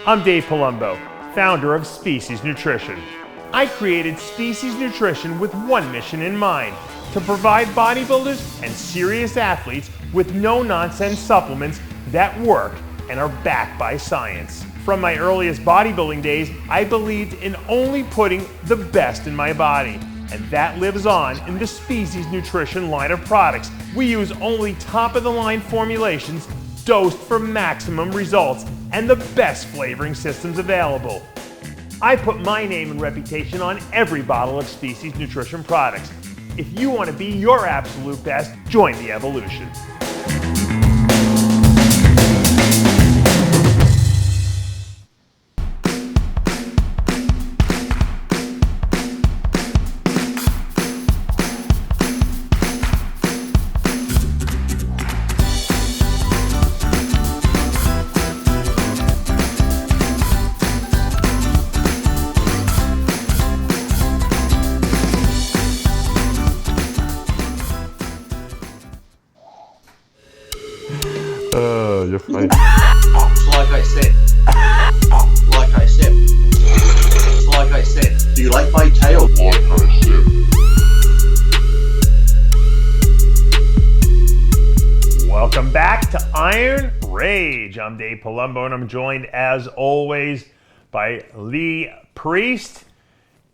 I'm Dave Palumbo, founder of Species Nutrition. I created Species Nutrition with one mission in mind: to provide bodybuilders and serious athletes with no-nonsense supplements that work and are backed by science. From my earliest bodybuilding days, I believed in only putting the best in my body. And that lives on in the Species Nutrition line of products. We use only top-of-the-line formulations dosed for maximum results and the best flavoring systems available. I put my name and reputation on every bottle of Species Nutrition products. If you want to be your absolute best, join the evolution. You're funny. Like I said, do you like my tail? Like I said. Welcome back to Iron Rage. I'm Dave Palumbo, and I'm joined, as always, by Lee Priest.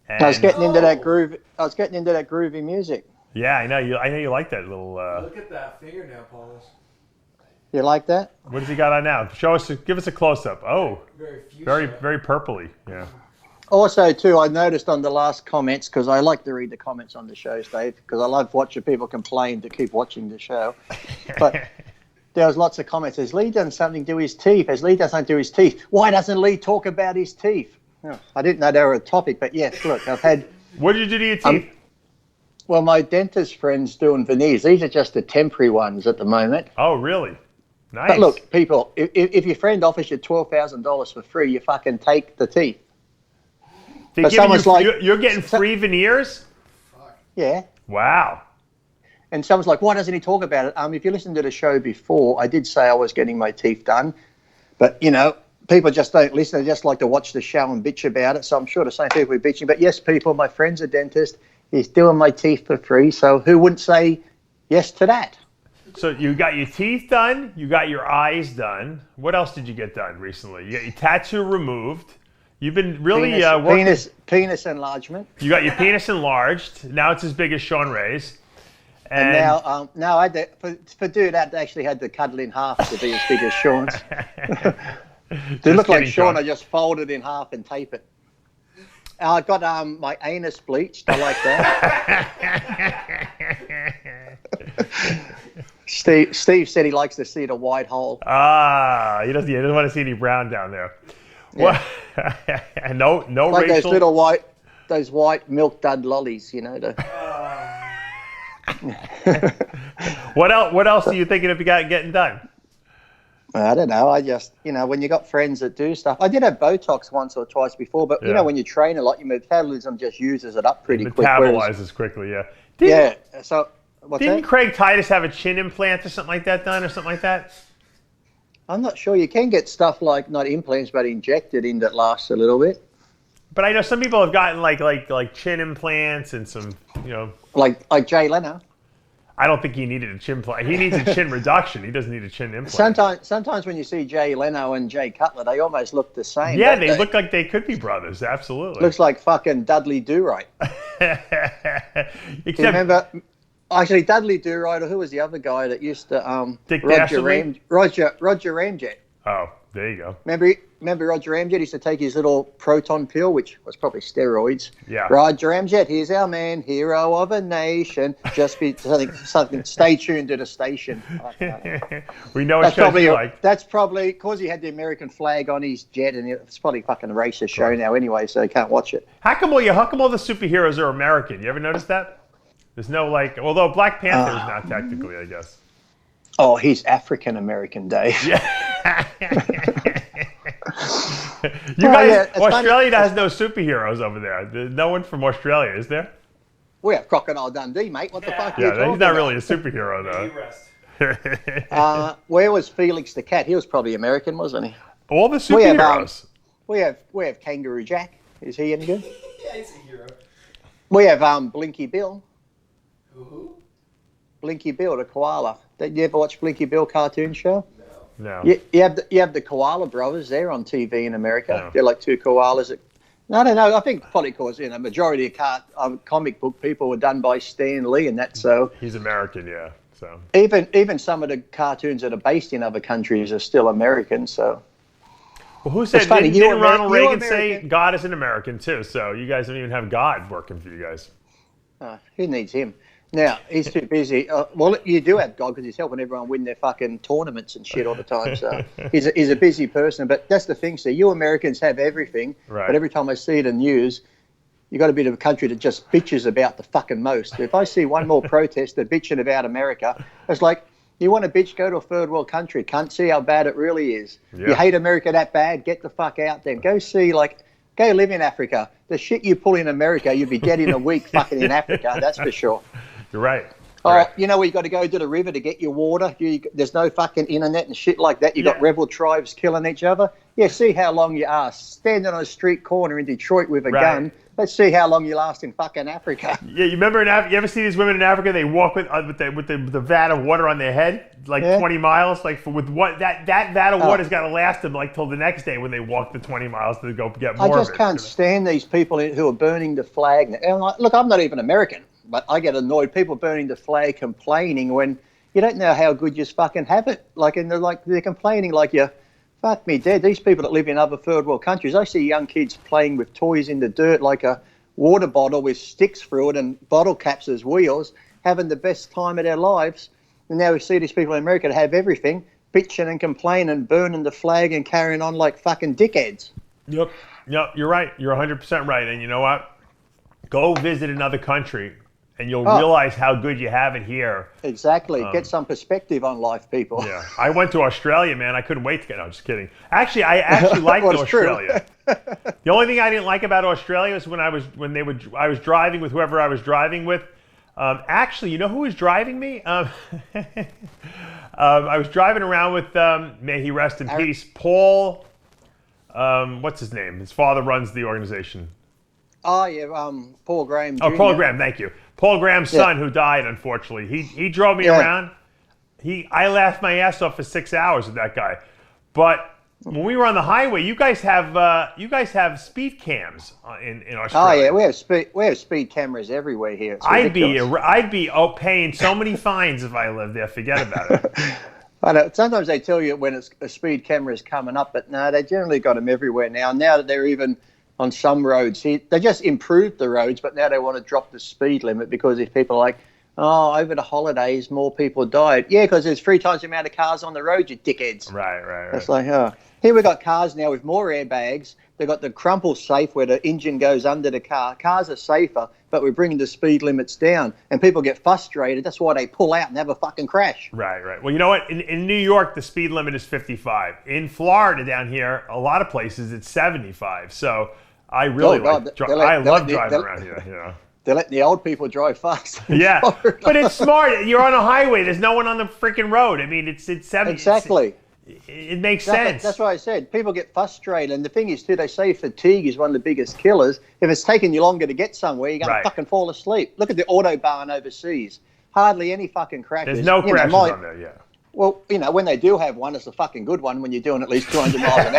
And I was getting into that groove. I was getting into that groovy music. Yeah, I know you like that little. Look at that fingernail polish. You like that? What does he got on now? Give us a close up. Oh, Very very purpley. Yeah. Also, too, I noticed on the last comments, because I like to read the comments on the shows, Dave, because I love watching people complain to keep watching the show. But there was lots of comments. Has Lee done something to his teeth? Has Lee done something to his teeth? Why doesn't Lee talk about his teeth? Oh, I didn't know they were a topic, but yes, look, I've had. What did you do to your teeth? Well, my dentist friend's doing veneers. These are just the temporary ones at the moment. Oh, really? Nice. But look, people, if your friend offers you $12,000 for free, you fucking take the teeth. You're getting free veneers? Yeah. Wow. And someone's like, why doesn't he talk about it? If you listened to the show before, I did say I was getting my teeth done. But, you know, people just don't listen. They just like to watch the show and bitch about it. So I'm sure the same people are bitching. But yes, people, my friend's a dentist. He's doing my teeth for free. So who wouldn't say yes to that? So you got your teeth done. You got your eyes done. What else did you get done recently? You got your tattoo removed. You've been really working. Penis enlargement. You got your penis enlarged. Now it's as big as Sean Ray's. And now I had to, for dude, I actually had to cut it in half to be as big as Sean's. To look like Sean, I just fold it in half and tape it. I got my anus bleached. I like that. Steve said he likes to see the white hole. He doesn't want to see any brown down there. Yeah. Well, no like racial. those white milk dud lollies, you know. What else are you thinking of getting done? I don't know. I just, when you got friends that do stuff. I did have Botox once or twice before, but when you train a lot, your metabolism just uses it up pretty quick. Metabolizes quickly, yeah. Didn't Craig Titus have a chin implant or something like that done, or something like that? I'm not sure. You can get stuff like not implants, but injected in that lasts a little bit. But I know some people have gotten like chin implants and some, like Jay Leno. I don't think he needed a chin implant. He needs a chin reduction. He doesn't need a chin implant. Sometimes when you see Jay Leno and Jay Cutler, they almost look the same. Yeah, they look like they could be brothers. Absolutely. Looks like fucking Dudley Do-Right. Except, remember, actually, Dudley Do-Right, or who was the other guy that used to Dick Roger Ramjet. Oh, there you go. Remember Roger Ramjet used to take his little proton pill, which was probably steroids. Yeah. Roger Ramjet, here's our man, hero of a nation. Just be something. Stay tuned to the station. We know what shows you like. That's probably because he had the American flag on his jet, and it's probably a fucking racist show now anyway, so you can't watch it. How come all the superheroes are American? You ever notice that? There's no although Black Panther is not technically, I guess. Oh, he's African American, Dave. Yeah. Australia has no superheroes over there. There's no one from Australia, is there? We have Crocodile Dundee, mate. What the fuck are you talking he's not about? really a superhero, though. Where was Felix the Cat? He was probably American, wasn't he? All the superheroes. We have Kangaroo Jack. Is he any good? Yeah, he's a hero. We have Blinky Bill. Who? Blinky Bill, the koala. Did you ever watch Blinky Bill cartoon show? No. You have the Koala Brothers. They're on TV in America. No. They're like two koalas. I don't know. I think probably because majority of comic book people were done by Stan Lee and that. So He's American, yeah. So even some of the cartoons that are based in other countries are still American. So. well, who said? funny, Didn't Ronald you Reagan say American- God is an American too? So you guys don't even have God working for you guys. Who needs him? Now, he's too busy. Well, you do have God because he's helping everyone win their fucking tournaments and shit all the time. So he's a busy person. But that's the thing. So you Americans have everything. Right. But every time I see it in the news, you got to be the country that just bitches about the fucking most. If I see one more protester bitching about America, it's like, you want to bitch, go to a third world country. Can't see how bad it really is. Yeah. You hate America that bad, get the fuck out there. Go live in Africa. The shit you pull in America, you'd be dead in a week fucking in Africa. That's for sure. You're right. Oh, Right. you know where you got to go to the river to get your water? There's no fucking internet and shit like that. You got Yeah. rebel tribes killing each other. Yeah, see how long you are standing on a street corner in Detroit with a Right. gun. Let's see how long you last in fucking Africa. Yeah, you remember you ever see these women in Africa? They walk with the vat of water on their head, like Yeah. 20 miles. Like that vat of water's got to last them like till the next day when they walk the 20 miles to go get more I just of it. can't stand these people who are burning the flag. And I'm like, look, I'm not even American, but I get annoyed. People burning the flag, complaining when you don't know how good you fucking have it. They're complaining like you. Fuck me dead. These people that live in other third world countries, I see young kids playing with toys in the dirt like a water bottle with sticks through it and bottle caps as wheels, having the best time of their lives. And now we see these people in America that have everything, bitching and complaining, burning the flag and carrying on like fucking dickheads. Yep, you're right. You're 100% right. And you know what? Go visit another country and you'll realize how good you have it here. Exactly. Get some perspective on life, people. Yeah, I went to Australia, man. I couldn't wait to get. No, just kidding. Actually, I actually liked Well, it's true. Australia. The only thing I didn't like about Australia was I was driving with whoever I was driving with. Actually, you know who was driving me? I was driving around with, may he rest in peace, Paul. What's his name? His father runs the organization. Oh, yeah, Paul Graham Jr. Oh, Paul Graham, thank you. Paul Graham's son, who died, unfortunately. He drove me around. I laughed my ass off for 6 hours with that guy. But when we were on the highway, you guys have speed cams in Australia. Oh yeah, we have speed cameras everywhere here. It's I'd ridiculous. be paying so many fines if I lived there. Forget about it. I know. Sometimes they tell you when a speed camera is coming up, but no, they generally got them everywhere now. Now that they're even on some roads, they just improved the roads, but now they want to drop the speed limit because if people are like, oh, over the holidays, more people died. Yeah, because there's 3 times the amount of cars on the road, you dickheads. Right. It's like, here we got cars now with more airbags. They've got the crumple safe where the engine goes under the car. Cars are safer, but we're bringing the speed limits down. And people get frustrated. That's why they pull out and have a fucking crash. Right. Well, you know what? In New York, the speed limit is 55. In Florida, down here, a lot of places, it's 75. So I really love driving around here. You know. They're letting the old people drive fast. Yeah, but it's smart. You're on a highway. There's no one on the freaking road. I mean, it's 70. Exactly. It makes sense. That's why I said people get frustrated. And the thing is, too, they say fatigue is one of the biggest killers. If it's taking you longer to get somewhere, you're going to fucking fall asleep. Look at the Autobahn overseas. Hardly any fucking crashes. There's no crashes on there, yeah. Well, when they do have one, it's a fucking good one when you're doing at least 200 miles an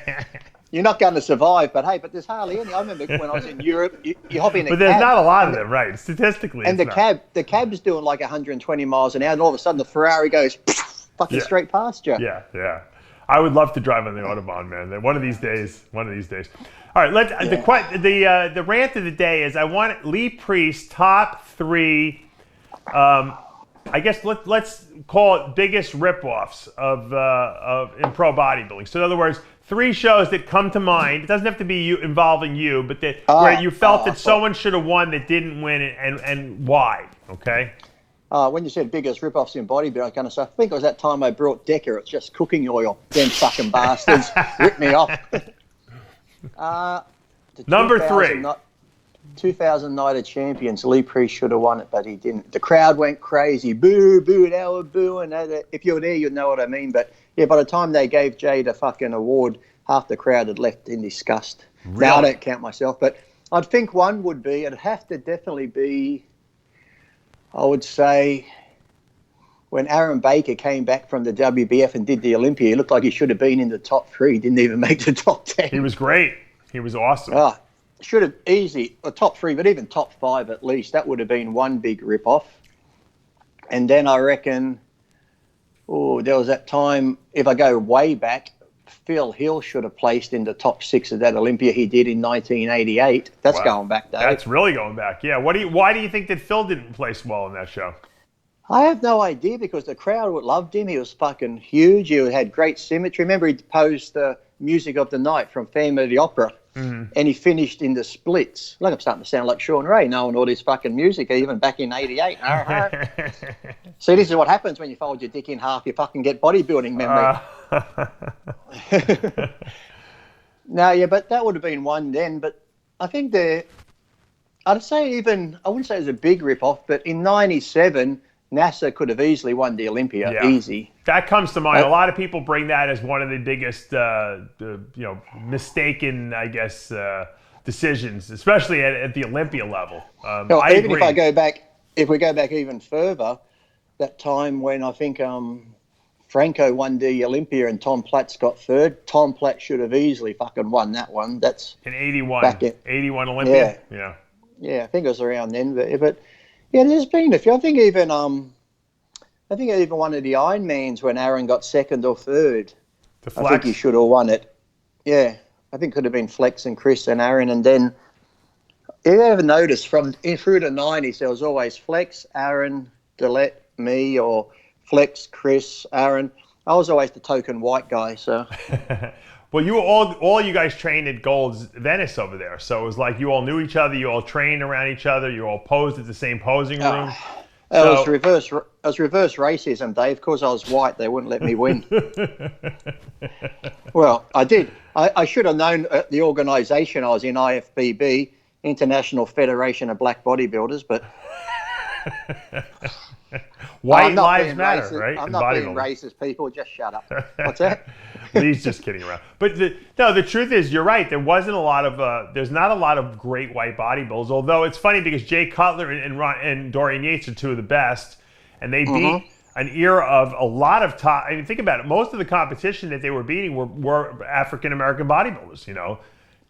hour. You're not going to survive, but there's hardly any. I remember when I was in Europe, you hop in a cab. But there's not a lot of them, right? Statistically, and the cab's doing like 120 miles an hour, and all of a sudden the Ferrari goes fucking straight past you. Yeah. I would love to drive on the Autobahn, man. One of these days. All right, the rant of the day is I want Lee Priest top 3. I guess let's call it biggest ripoffs of in pro bodybuilding. So in other words, 3 shows that come to mind. It doesn't have to be involving you, but where you felt that someone should have won that didn't win, and why? Okay. When you said biggest ripoffs in bodybuilding, I kind of I think it was that time I brought Decker. It's just cooking oil. Them fucking bastards ripped me off. Number 3. 2000 Night of Champions, Lee Priest should have won it, but he didn't. The crowd went crazy. Boo, boo, they were booing. If you're there, you'd know what I mean. But Yeah, by the time they gave Jay the fucking award, half the crowd had left in disgust. Really? Now, I don't count myself, but I'd think one would be, it'd have to definitely be, I would say, when Aaron Baker came back from the WBF and did the Olympia, he looked like he should have been in the top 3, didn't even make the top 10. He was great. He was awesome. Should have easy, a top 3, but even top 5 at least. That would have been one big rip-off. And then I reckon, there was that time, if I go way back, Phil Hill should have placed in the top 6 of that Olympia he did in 1988. That's going back, Dave. That's really going back. Yeah. Why do you think that Phil didn't place well in that show? I have no idea, because the crowd loved him. He was fucking huge. He had great symmetry. Remember, he posed the Music of the Night from Phantom of the Opera, and he finished in the splits. Look, I'm starting to sound like Sean Ray, knowing all this fucking music, even back in 88. See, this is what happens when you fold your dick in half. You fucking get bodybuilding memory. No, yeah, but that would have been one then. But I think I'd say even, I wouldn't say it was a big rip-off, but in 97, Nasser could have easily won the Olympia, easy. That comes to mind. A lot of people bring that as one of the biggest, mistaken, I guess, decisions, especially at the Olympia level. Even if we go back even further, that time when I think Franco won the Olympia and Tom Platz got third, Tom Platz should have easily fucking won that one. That's in 81. 81 Olympia. Yeah. Yeah, I think it was around then, but yeah, there's been a few. I think even one of the Ironmans when Aaron got second or third. The Flex. I think he should have won it. Yeah, I think it could have been Flex and Chris and Aaron. And then, if you ever noticed, through the 90s, there was always Flex, Aaron, Dillette, me, or Flex, Chris, Aaron. I was always the token white guy, so... Well, you all you guys trained at Gold's Venice over there, so it was like you all knew each other, you all trained around each other, you all posed at the same posing room. It was reverse racism, Dave. Because I was white, they wouldn't let me win. Well, I did. I should have known the organisation I was in, IFBB, International Federation of Black Bodybuilders, but... White lives matter, right? I'm not being racist, people. Just shut up. What's that? He's just kidding around. But the truth is, you're right. There wasn't a lot of there's not a lot of great white bodybuilders. Although it's funny because Jay Cutler and Dorian Yates are two of the best, and they beat an era of a lot of top. I mean, think about it. Most of the competition that they were beating were African American bodybuilders. You know.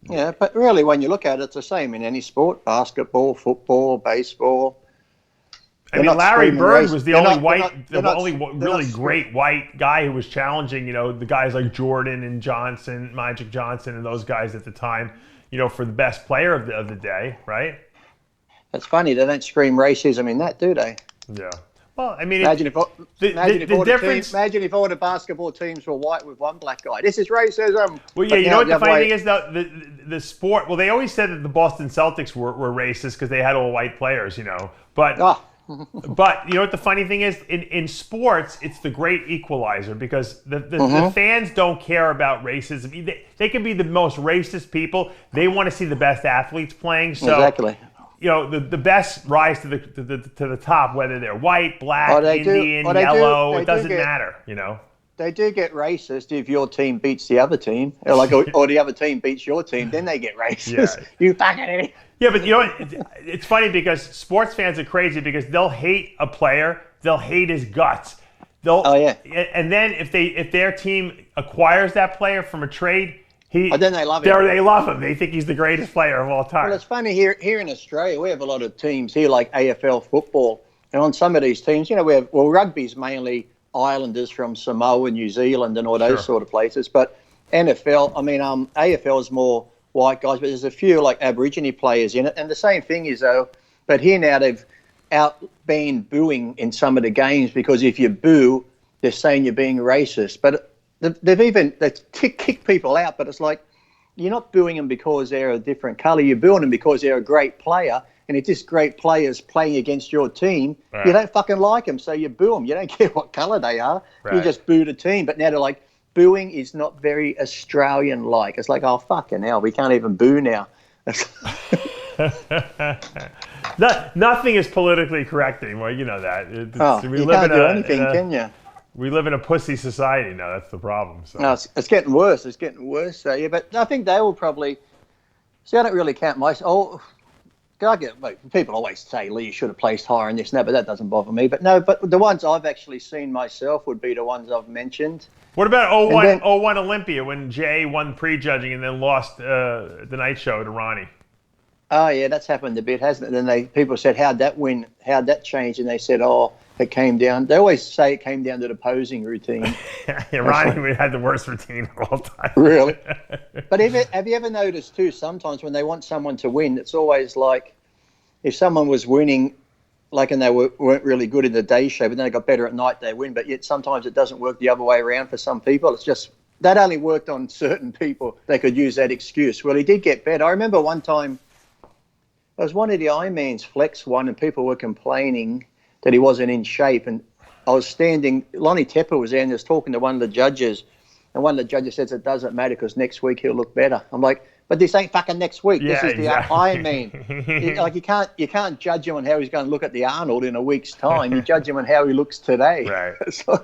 Yeah, but really, when you look at it, it's the same in any sport: basketball, football, baseball. I mean, Larry Bird was the only really great white guy who was challenging, the guys like Jordan and Johnson, Magic Johnson, and those guys at the time, for the best player of the day, right? That's funny. They don't scream racism in that, do they? Yeah. Well, I mean, imagine if all the basketball teams were white with one black guy. This is racism. Well, yeah, you know what the funny thing is, the sport. Well, they always said that the Boston Celtics were racist because they had all white players, but. But you know what the funny thing is? In sports, it's the great equalizer because the fans don't care about racism. They can be the most racist people. They want to see the best athletes playing. So, exactly. The best rise to the top, whether they're white, black, Indian, yellow, it doesn't matter. They do get racist if your team beats the other team, or the other team beats your team. Then they get racist. Yeah. You fucking idiot. Yeah, but it's funny because sports fans are crazy because they'll hate a player, they'll hate his guts. And then if their team acquires that player from a trade, then they love him. They love him. They think he's the greatest player of all time. Well, it's funny here in Australia, we have a lot of teams here like AFL football, and on some of these teams, rugby's mainly Islanders from Samoa and New Zealand and all those sort of places, but NFL, AFL is more white guys, but there's a few like Aborigine players in it. And the same thing is but here now they've banned booing in some of the games because if you boo, they're saying you're being racist. But they've kicked people out, but it's like you're not booing them because they're a different colour. You're booing them because they're a great player. And if this great player's playing against your team, you don't fucking like them, so you boo them. You don't care what colour they are. Right. You just boo the team. But now they're like, booing is not very Australian-like. It's like, oh, fucking hell, we can't even boo now. Nothing is politically correct anymore. You know that. You can't do anything, can you? We live in a pussy society now. That's the problem. So. No, it's getting worse. It's getting worse. So, yeah, but I think they will probably. See, I don't really count myself. People always say, Lee, you should have placed higher in this and that, but that doesn't bother me. But no, but the ones I've actually seen myself would be the ones I've mentioned. What about 01 Olympia when Jay won prejudging and then lost the night show to Ronnie? Oh, yeah, that's happened a bit, hasn't it? And people said, how'd that change? And they said, it came down. They always say it came down to the posing routine. Yeah, Ronnie had the worst routine of all time. Really? But have you ever noticed, too, sometimes when they want someone to win, it's always like if someone was winning, and they weren't really good in the day show, but then they got better at night, they win. But yet sometimes it doesn't work the other way around for some people. It's just that only worked on certain people. They could use that excuse. Well, he did get better. I remember one time, it was one of the Ironman's Flex one, and people were complaining that he wasn't in shape. And I was standing, Lonnie Tepper was there and he was talking to one of the judges. And one of the judges says it doesn't matter because next week he'll look better. I'm like, but this ain't fucking next week. Yeah, this is exactly. the Ironman. You can't judge him on how he's going to look at the Arnold in a week's time. You judge him on how he looks today. Right. So,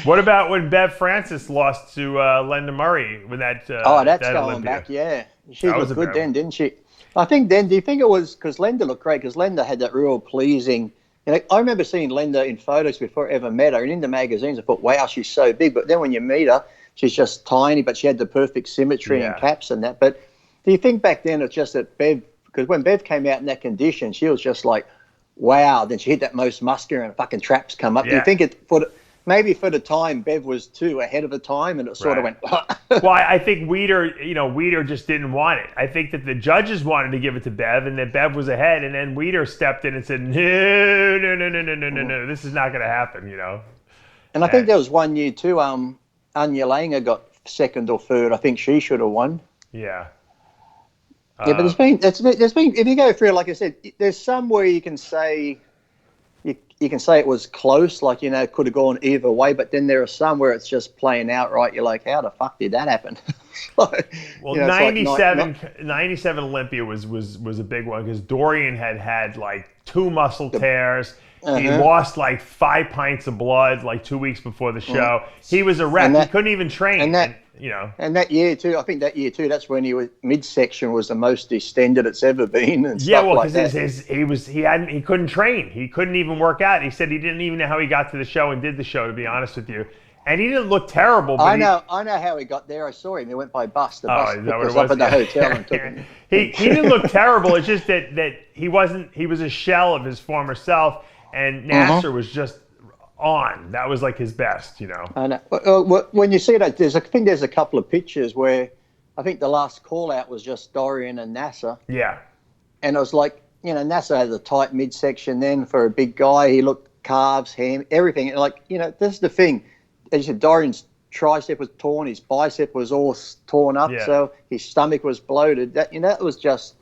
what about when Bev Francis lost to Linda Murray with that? that's that going Olympia? back. Yeah, she That was looked a good bad then, didn't she? I think then. Do you think it was because Linda looked great? Because Linda had that real pleasing. I remember seeing Linda in photos before I ever met her, and in the magazines I thought, wow, she's so big. But then when you meet her, she's just tiny, but she had the perfect symmetry and caps and that. But do you think back then it's just that Bev, because when Bev came out in that condition, she was just like, wow. Then she hit that most muscular and fucking traps come up. Yeah. Do you think maybe for the time, Bev was too ahead of the time, and it sort of went. Well, I think Weider just didn't want it. I think that the judges wanted to give it to Bev, and that Bev was ahead, and then Weider stepped in and said, no, this is not going to happen, And I think there was one year too. Anya Langer got second or third. I think she should have won. Yeah. Yeah, but there's been if you go through, like I said, there's some where you can say you can say it was close, it could have gone either way, but then there are some where it's just playing out right. You're like, how the fuck did that happen? Well, 97 Olympia was a big one because Dorian had like 2 muscle tears. He lost like 5 pints of blood like 2 weeks before the show. He was a wreck. He couldn't even train. And that year too, I think that's when midsection was the most distended it's ever been. And because he couldn't train. He couldn't even work out. He said he didn't even know how he got to the show and did the show, to be honest with you. And he didn't look terrible. But I know how he got there. I saw him. He went by bus. The bus picked us up at the hotel and took him. He didn't look terrible. It's just that he wasn't. He was a shell of his former self. And Nasser was just on. That was like his best, I know. When you see that, I think there's a couple of pictures where I think the last call out was just Dorian and Nasser. Yeah. And it was like, Nasser had a tight midsection then for a big guy. He looked calves, ham, everything. And this is the thing. As you said, Dorian's tricep was torn. His bicep was all torn up. Yeah. So his stomach was bloated. That was just...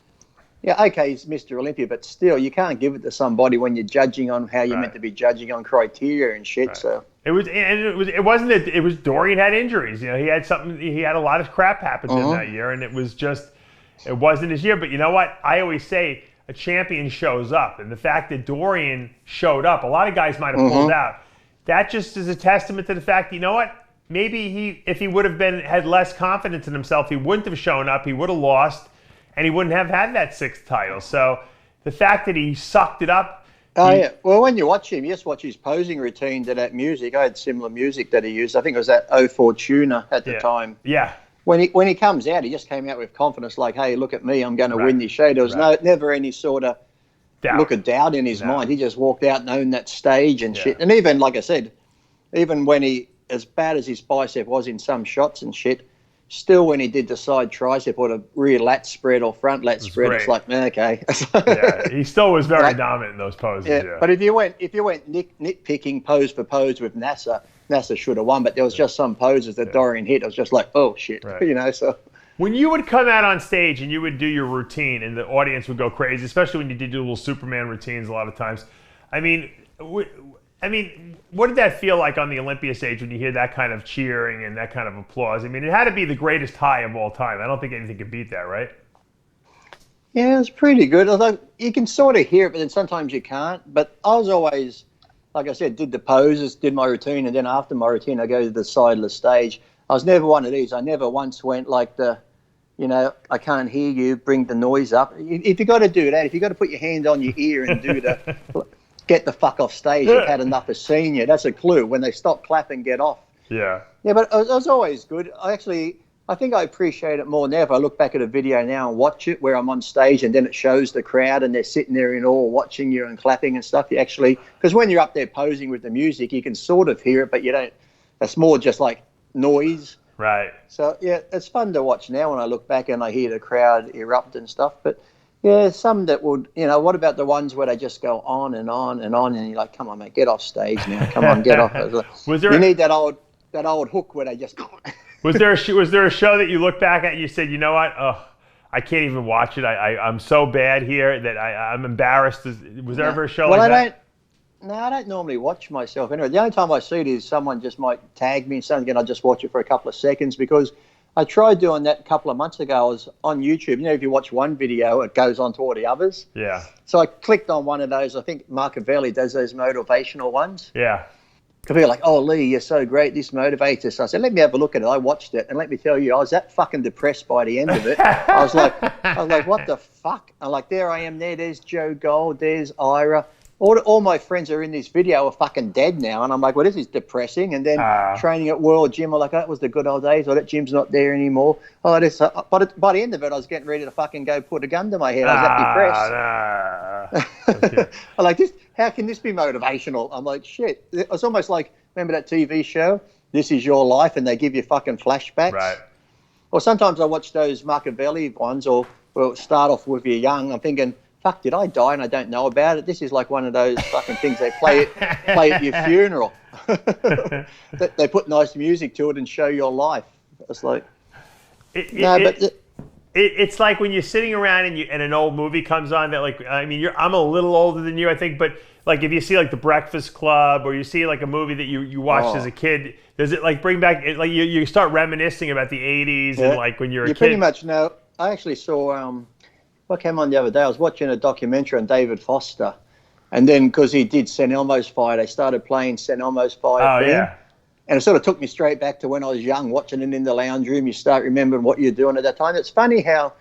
Yeah, okay, he's Mr. Olympia, but still, you can't give it to somebody when you're judging on how you're meant to be judging on criteria and shit. Right. So it was Dorian had injuries. He had something. He had a lot of crap happen to him that year, and it wasn't his year. But you know what? I always say a champion shows up, and the fact that Dorian showed up, a lot of guys might have pulled out. That just is a testament to the fact. You know what? Maybe if he would have had less confidence in himself, he wouldn't have shown up. He would have lost. And he wouldn't have had that 6th title. So the fact that he sucked it up. Yeah. Well, when you watch him, you just watch his posing routine to that music. I had similar music that he used. I think it was that 04 tuner at the time. Yeah. When he comes out, he just came out with confidence, like, hey, look at me, I'm going to win this show. There was never any sort of look of doubt in his mind. He just walked out and owned that stage and shit. And even, like I said, even when as bad as his bicep was in some shots and shit, still, when he did the side tricep or the rear lat spread or front lat spread, it's like, okay. He still was very dominant in those poses. Yeah. But if you went nitpicking pose for pose with Nasser should have won. But there was just some poses that Dorian hit. I was just like, oh shit, So when you would come out on stage and you would do your routine, and the audience would go crazy, especially when you did your little Superman routines a lot of times. I mean, what did that feel like on the Olympia stage when you hear that kind of cheering and that kind of applause? I mean, it had to be the greatest high of all time. I don't think anything could beat that, right? Yeah, it was pretty good. Although you can sort of hear it, but then sometimes you can't. But I was always, like I said, did the poses, did my routine, and then after my routine, I go to the side of the stage. I was never one of these. I never once went like I can't hear you, bring the noise up. If you got to do that, if you got to put your hand on your ear and do the get the fuck off stage, you've had enough of senior. That's a clue. When they stop clapping, get off. Yeah. Yeah, but it was always good. I think I appreciate it more now if I look back at a video now and watch it where I'm on stage and then it shows the crowd and they're sitting there in awe watching you and clapping and stuff. You actually, because when you're up there posing with the music, you can sort of hear it, but you don't. It's more just like noise. Right. So, yeah, it's fun to watch now when I look back and I hear the crowd erupt and stuff. But, yeah, some that would, what about the ones where they just go on and on and on and you're like, come on, mate, get off stage now. Come on, get off. You need that old hook where they just go. Was there a show that you look back at and you said, you know what? Oh, I can't even watch it. I'm so bad here that I'm embarrassed. Was there ever a show like that? I don't normally watch myself anyway. The only time I see it is someone just might tag me and something, and I just watch it for a couple of seconds because I tried doing that a couple of months ago. I was on YouTube. If you watch one video, it goes on to all the others. Yeah. So I clicked on one of those. I think Machiavelli does those motivational ones. Yeah. People are like, oh, Lee, you're so great. This motivates us. I said, let me have a look at it. I watched it, and let me tell you, I was that fucking depressed by the end of it. I was like, what the fuck? I'm like, there I am there. There's Joe Gold. There's Ira. All my friends are in this video are fucking dead now. And I'm like, well, this is depressing. And then training at World Gym, I'm like, that was the good old days. Oh, that gym's not there anymore. Oh, this. But by the end of it, I was getting ready to fucking go put a gun to my head. I was that depressed. I'm like, how can this be motivational? I'm like, shit. It's almost like, remember that TV show, This Is Your Life, and they give you fucking flashbacks? Right. Or sometimes I watch those Machiavelli ones, or start off with you young. I'm thinking, fuck, did I die and I don't know about it? This is like one of those fucking things they play at your funeral. They put nice music to it and show your life. It's like, it's like when you're sitting around and an old movie comes on that, like, I mean, I'm a little older than you, I think, but like if you see like The Breakfast Club or you see like a movie that you watched as a kid, does it like bring back, like you start reminiscing about the 80s and like when you're a kid? You pretty much know. I actually saw, what came on the other day, I was watching a documentary on David Foster, and then because he did St. Elmo's Fire, they started playing St. Elmo's Fire. Oh, yeah. And it sort of took me straight back to when I was young, watching it in the lounge room. You start remembering what you're doing at that time. It's funny how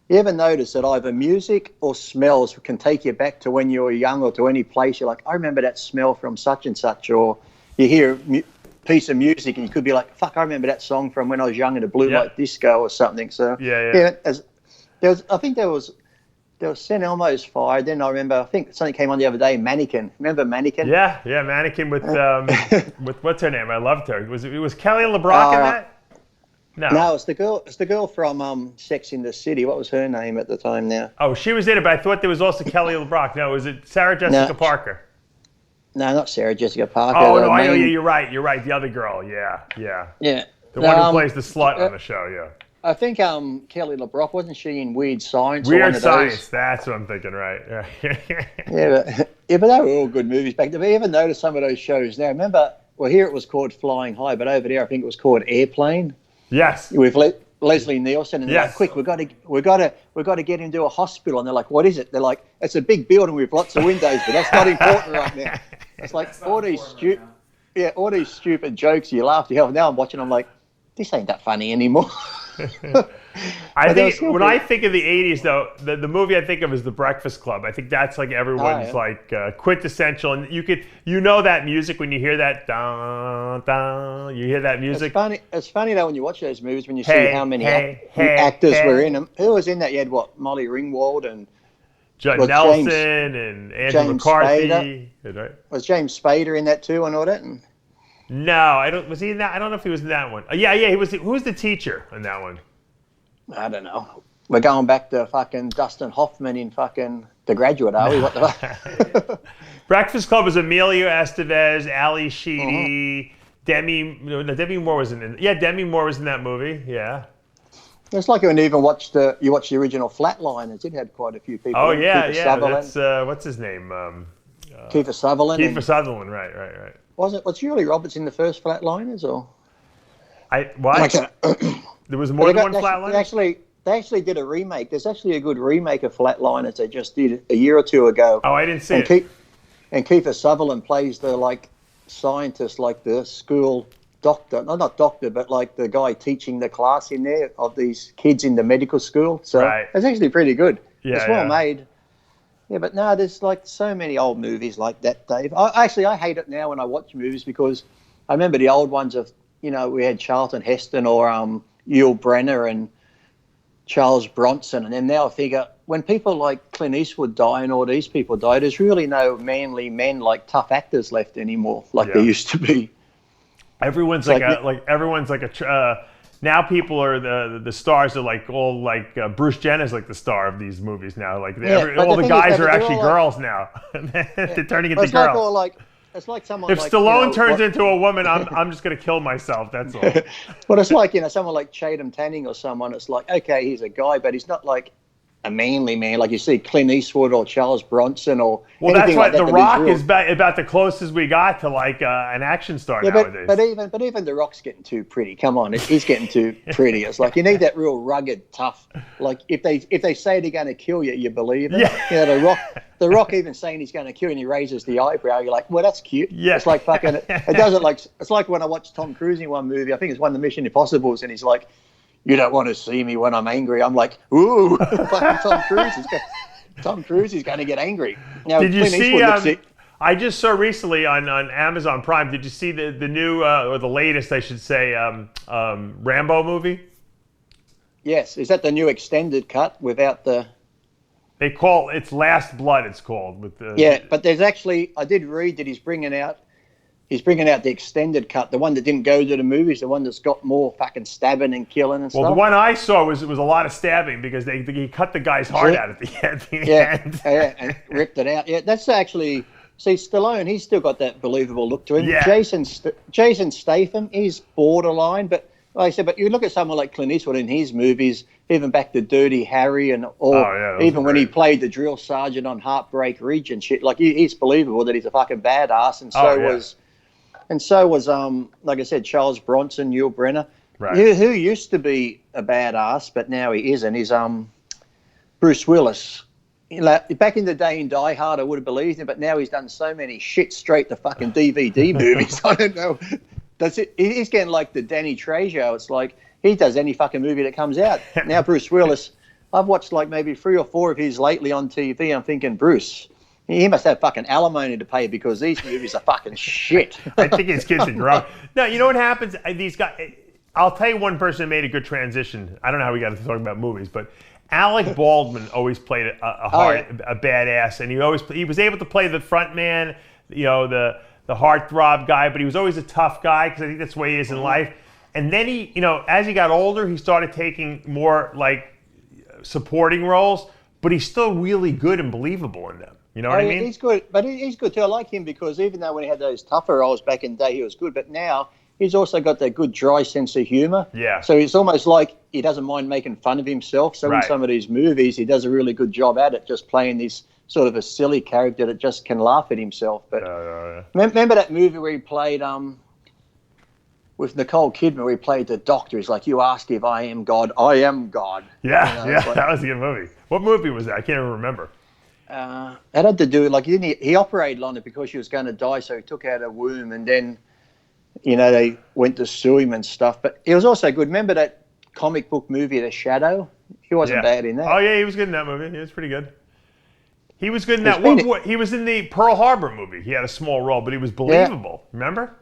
you ever notice that either music or smells can take you back to when you were young or to any place. You're like, I remember that smell from such and such. Or you hear a piece of music and you could be like, fuck, I remember that song from when I was young and it blew like disco or something. So I think there was St. Elmo's Fire. Then I remember, I think something came on the other day, Mannequin. Remember Mannequin? Yeah, Mannequin with with what's her name? I loved her. Was Kelly LeBrock in that? No, it's the girl from Sex in the City. What was her name at the time now? Oh, she was in it, but I thought there was also Kelly LeBrock. No, was it Sarah Jessica Parker? No, not Sarah Jessica Parker. Oh, no, I know. Yeah, you're right. The other girl. Yeah. The one who plays the slut on the show, yeah. I think Kelly LeBrock, wasn't she in Weird Science? Weird Science, that's what I'm thinking, right? Yeah, but they were all good movies back then. Have you ever noticed some of those shows now? Remember, well, here it was called Flying High, but over there I think it was called Airplane. Yes. With Leslie Nielsen, and they're like, quick, we got to get him to a hospital. And they're like, what is it? They're like, it's a big building with lots of windows, but that's not important right now. It's like all these stupid jokes. You laugh your hell. Now I'm watching. I'm like, this ain't that funny anymore. I think when I think of the 80s, though, the movie I think of is The Breakfast Club. I think that's like everyone's like quintessential, and you know that music when you hear that dun, dun, you hear that music. It's funny though when you watch those movies when you see how many actors were in them. Who was in that? You had what? Molly Ringwald and Judd Nelson and Andrew McCarthy. Right? Was James Spader in that too and all that? No, I don't. Was he in that? I don't know if he was in that one. Yeah, he was. Who was the teacher in that one? I don't know. We're going back to fucking Dustin Hoffman in fucking The Graduate, are we? What the fuck? Breakfast Club was Emilio Estevez, Ali Sheedy, Demi Moore was in it. Yeah, Demi Moore was in that movie. Yeah. It's like when you even watched the original Flatliners. It had quite a few people. Oh yeah. That's what's his name? Kiefer Sutherland. Kiefer Sutherland. Right. Was Julie Roberts in the first Flatliners or? There was more than one Flatliners? They actually did a remake. There's actually a good remake of Flatliners they just did a year or two ago. Oh, I didn't see it. and Kiefer Sutherland plays the like scientist, like the school doctor, no, not doctor, but like the guy teaching the class in there of these kids in the medical school. So it's actually pretty good. Yeah, it's well made. Yeah, but no, there's like so many old movies like that, Dave. I hate it now when I watch movies because I remember the old ones of, you know, we had Charlton Heston or Yul Brynner and Charles Bronson, and then now I figure when people like Clint Eastwood die and all these people die, there's really no manly men, like tough actors left anymore, like there used to be. Everyone's now people are the stars are like all like Bruce Jenner's like the star of these movies now. Like all the guys are actually girls now. They're turning into girls. It's like someone. If Stallone turns into a woman, I'm just gonna kill myself. That's all. Well, it's like, you know, someone like Chatham Tanning or someone. It's like, okay, he's a guy, but he's not like a manly man like you see Clint Eastwood or Charles Bronson or. Well, that's why The Rock is about the closest we got to like an action star nowadays. But even The Rock's getting too pretty. Come on, he's getting too pretty. It's like you need that real rugged, tough. Like if they say they're going to kill you, you believe it. Yeah. You know, The Rock even saying he's going to kill you and he raises the eyebrow. You're like, well, that's cute. Yeah. It's like fucking. It doesn't like. It's like when I watched Tom Cruise in one movie. I think it's one of the Mission Impossibles, and he's like, you don't want to see me when I'm angry. I'm like, ooh, fucking Tom Cruise is going to get angry. Now, did you see? I just saw recently on Amazon Prime. Did you see the new or the latest, I should say, Rambo movie? Yes. Is that the new extended cut without the? They call it's Last Blood. It's called with the. Yeah, but there's actually I did read that he's bringing out the extended cut, the one that didn't go to the movies, the one that's got more fucking stabbing and killing and stuff. Well, the one I saw was a lot of stabbing because he cut the guy's heart out at the end. Yeah, and ripped it out. Yeah, that's actually, see, Stallone, he's still got that believable look to him. Yeah. Jason Statham, he's borderline, but like I said, but you look at someone like Clint Eastwood in his movies, even back to Dirty Harry even when he played the drill sergeant on Heartbreak Ridge and shit, like he's believable that he's a fucking badass, and so was like I said, Charles Bronson, Yul Brynner, who used to be a badass, but now he isn't. He's Bruce Willis. You know, back in the day in Die Hard, I would have believed him, but now he's done so many shit straight to fucking DVD movies. I don't know. That's it. He's getting like the Danny Trejo. It's like he does any fucking movie that comes out. Now Bruce Willis, I've watched like maybe 3 or 4 of his lately on TV. I'm thinking, Bruce, he must have fucking alimony to pay because these movies are fucking shit. I think his kids are drunk. No, you know what happens? These guys. I'll tell you one person that made a good transition. I don't know how we got to talk about movies, but Alec Baldwin always played a badass, and he was able to play the front man, you know, the heartthrob guy, but he was always a tough guy because I think that's the way he is in life. And then he, you know, as he got older, he started taking more like supporting roles, but he's still really good and believable in them. You know what I mean? He's good, but he's good too. I like him because even though when he had those tougher roles back in the day, he was good, but now he's also got that good dry sense of humor. Yeah. So it's almost like he doesn't mind making fun of himself. So in some of these movies, he does a really good job at it, just playing this sort of a silly character that just can laugh at himself. But remember that movie where he played with Nicole Kidman, where he played the doctor? He's like, you ask if I am God, I am God. Yeah, you know, like, that was a good movie. What movie was that? I can't even remember. That had to do, like, he operated on it because she was going to die, so he took out her womb, and then, you know, they went to sue him and stuff. But it was also good. Remember that comic book movie, The Shadow? He wasn't bad in that. Oh, yeah, he was good in that movie. He was pretty good. He was good in that. He was in the Pearl Harbor movie. He had a small role, but he was believable. Yeah. Remember?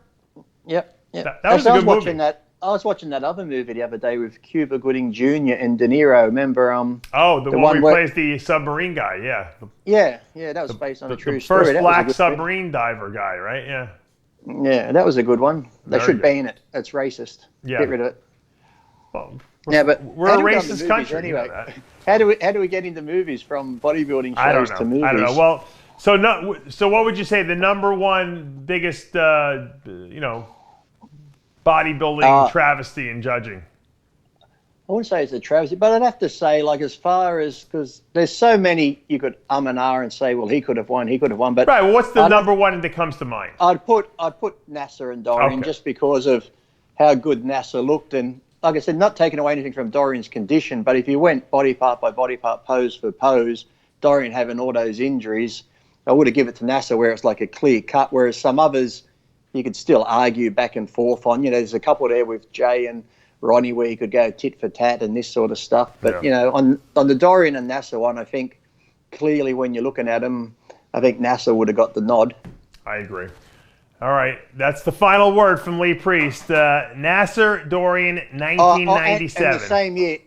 Yep. That was a good movie. I was watching that other movie the other day with Cuba Gooding Jr. and De Niro. Remember? The one where he plays the submarine guy. Yeah. Yeah. That was based on a true story. First black submarine diver guy, right? Yeah. Yeah, that was a good one. They should ban it. It's racist. Yeah. Get rid of it. Well, but we're a racist country anyway. How do we get into movies from bodybuilding shows to movies? I don't know. Well, so what would you say the number one biggest bodybuilding travesty in judging? I wouldn't say it's a travesty, but I'd have to say, like, as far as, because there's so many you could and ah and say, well, he could have won. But right. Well, what's the number one that comes to mind? I'd put Nasser and Dorian just because of how good Nasser looked, and like I said, not taking away anything from Dorian's condition, but if you went body part by body part, pose for pose, Dorian having all those injuries, I would have given it to Nasser where it's like a clear cut, whereas some others you could still argue back and forth on. There's a couple there with Jay and Ronnie where you could go tit for tat and this sort of stuff. But, on the Dorian and Nasser one, I think clearly when you're looking at them, I think Nasser would have got the nod. I agree. All right, that's the final word from Lee Priest. Nasser, Dorian, 1997.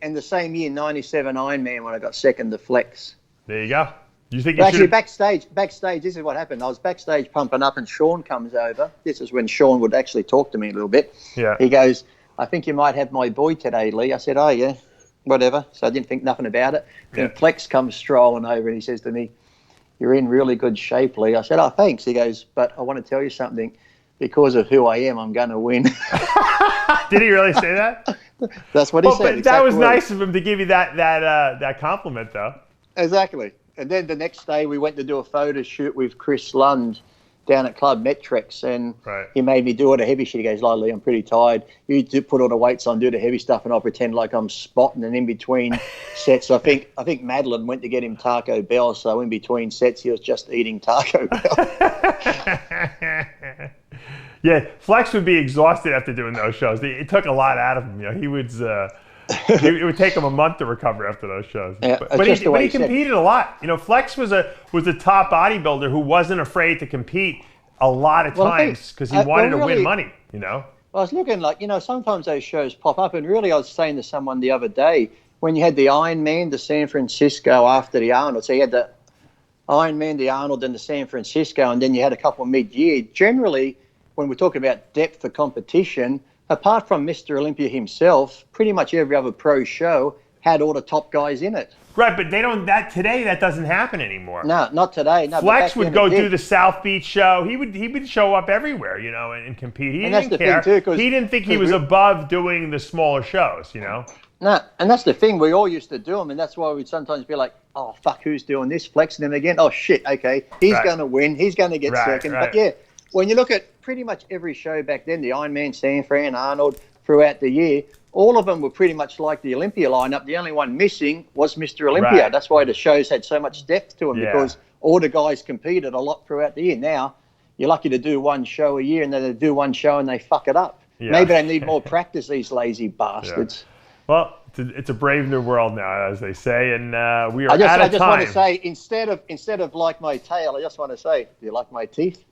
And the same year, 97 Ironman when I got second to Flex. There you go. You think actually backstage, this is what happened. I was backstage pumping up and Sean comes over. This is when Sean would actually talk to me a little bit. Yeah. He goes, I think you might have my boy today, Lee. I said, oh, yeah, whatever. So I didn't think nothing about it. Then Flex comes strolling over and he says to me, you're in really good shape, Lee. I said, oh, thanks. He goes, but I want to tell you something. Because of who I am, I'm going to win. Did he really say that? That's what he said. But that was nice of him to give you that compliment, though. Exactly. And then the next day we went to do a photo shoot with Chris Lund down at Club Metrics, and he made me do all the heavy shit. He goes, Lee, I'm pretty tired. You put all the weights on, do the heavy stuff, and I'll pretend like I'm spotting. And in between sets, I think Madeline went to get him Taco Bell, so in between sets he was just eating Taco Bell. Yeah, Flex would be exhausted after doing those shows. It took a lot out of him. He would. It would take him a month to recover after those shows. Yeah, but he competed a lot. Flex was a top bodybuilder who wasn't afraid to compete a lot of times because he wanted to win money. I was looking sometimes those shows pop up, and really I was saying to someone the other day when you had the Ironman, the San Francisco after the Arnold. So you had the Ironman, the Arnold, and the San Francisco, and then you had a couple mid-year. Generally, when we're talking about depth of competition, apart from Mr. Olympia himself, pretty much every other pro show had all the top guys in it. Right, but today that doesn't happen anymore. No, not today. No, Flex would go do the South Beach show. He would show up everywhere, and compete. He didn't care. Thing too, he didn't think he was above doing the smaller shows, No, and that's the thing. We all used to do them, and that's why we'd sometimes be like, oh, fuck, who's doing this? Flex, and then again, oh, shit, okay, he's going to win. He's going to get second. Right. But, yeah, when you look at pretty much every show back then, the Ironman, San Fran, Arnold, throughout the year, all of them were pretty much like the Olympia lineup. The only one missing was Mr. Olympia. Right. That's why the shows had so much depth to them, because all the guys competed a lot throughout the year. Now, you're lucky to do one show a year, and then they do one show and they fuck it up. Yeah. Maybe they need more practice, these lazy bastards. Yeah. Well, it's a brave new world now, as they say, and we are out of time. I just want to say, instead of like my tail, I just want to say, do you like my teeth?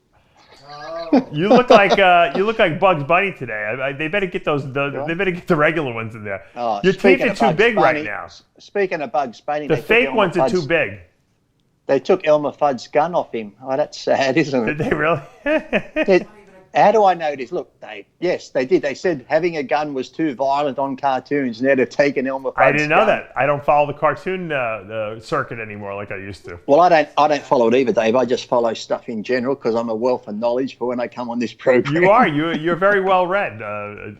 You look like Bugs Bunny today. They better get they better get the regular ones in there. Your teeth are too big right now. Speaking of Bugs Bunny, the fake ones are too big. They took Elmer Fudd's gun off him. Oh, that's sad, isn't it? Did they really? How do I know this? Look, Dave. Yes, they did. They said having a gun was too violent on cartoons, and they'd taken Elmer Fudd's gun. I didn't know that. I don't follow the cartoon circuit anymore like I used to. Well, I don't follow it either, Dave. I just follow stuff in general because I'm a wealth of knowledge for when I come on this program. You are. You're very well read,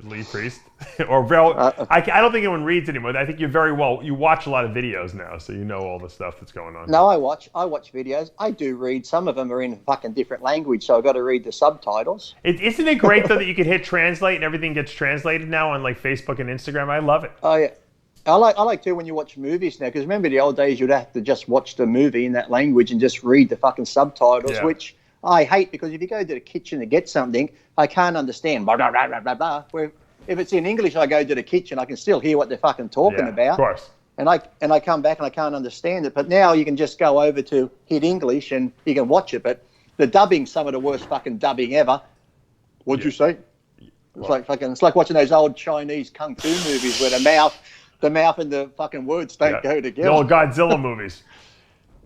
Lee Priest. I don't think anyone reads anymore. I think you're very well. You watch a lot of videos now, so you know all the stuff that's going on. No, I watch videos. I do read. Some of them are in fucking different language, so I've got to read the subtitles. Isn't it great, though, that you can hit translate and everything gets translated now on like Facebook and Instagram? I love it. Oh, yeah. I like too when you watch movies now, because remember the old days you'd have to just watch the movie in that language and just read the fucking subtitles, which I hate, because if you go to the kitchen to get something, I can't understand. Blah, blah, blah, blah, blah, blah. Where if it's in English, I go to the kitchen, I can still hear what they're fucking talking about. Of course. And I come back and I can't understand it. But now you can just go over to hit English and you can watch it. But the dubbing's some of the worst fucking dubbing ever. What'd you say? It's like watching those old Chinese kung fu movies where the mouth and the fucking words don't go together. The old Godzilla movies.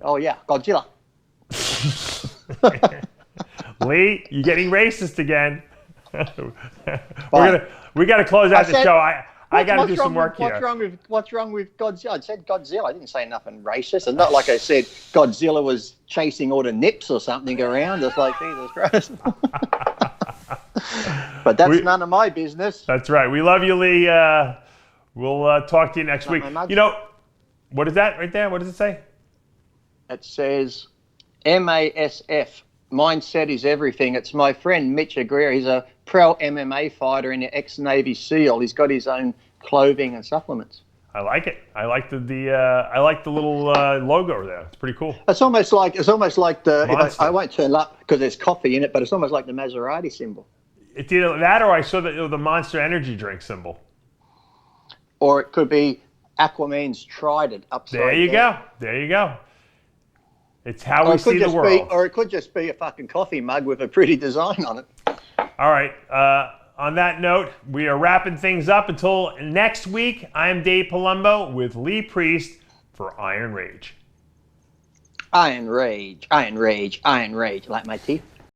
Oh yeah, Godzilla. Lee, you're getting racist again. We got to close out the show. I got to do some work here. What's wrong with Godzilla? I said Godzilla. I didn't say nothing racist. It's not like I said Godzilla was chasing all the nips or something around. It's like, Jesus Christ. But that's none of my business. That's right. We love you, Lee. We'll talk to you next week. What is that right there? What does it say? It says MASF. Mindset is everything. It's my friend Mitch Aguirre. He's a pro MMA fighter and an ex-Navy SEAL. He's got his own clothing and supplements. I like it. I like I like the little logo there. It's pretty cool. It's almost like the. Monster. I won't turn up because there's coffee in it, but it's almost like the Maserati symbol. It's either that or I saw the Monster Energy drink symbol. Or it could be Aquaman's trident upside down. There you go. There you go. It's how we see the world. Or it could just be a fucking coffee mug with a pretty design on it. All right. On that note, we are wrapping things up. Until next week, I'm Dave Palumbo with Lee Priest for Iron Rage. Iron Rage, Iron Rage, Iron Rage. Like my teeth?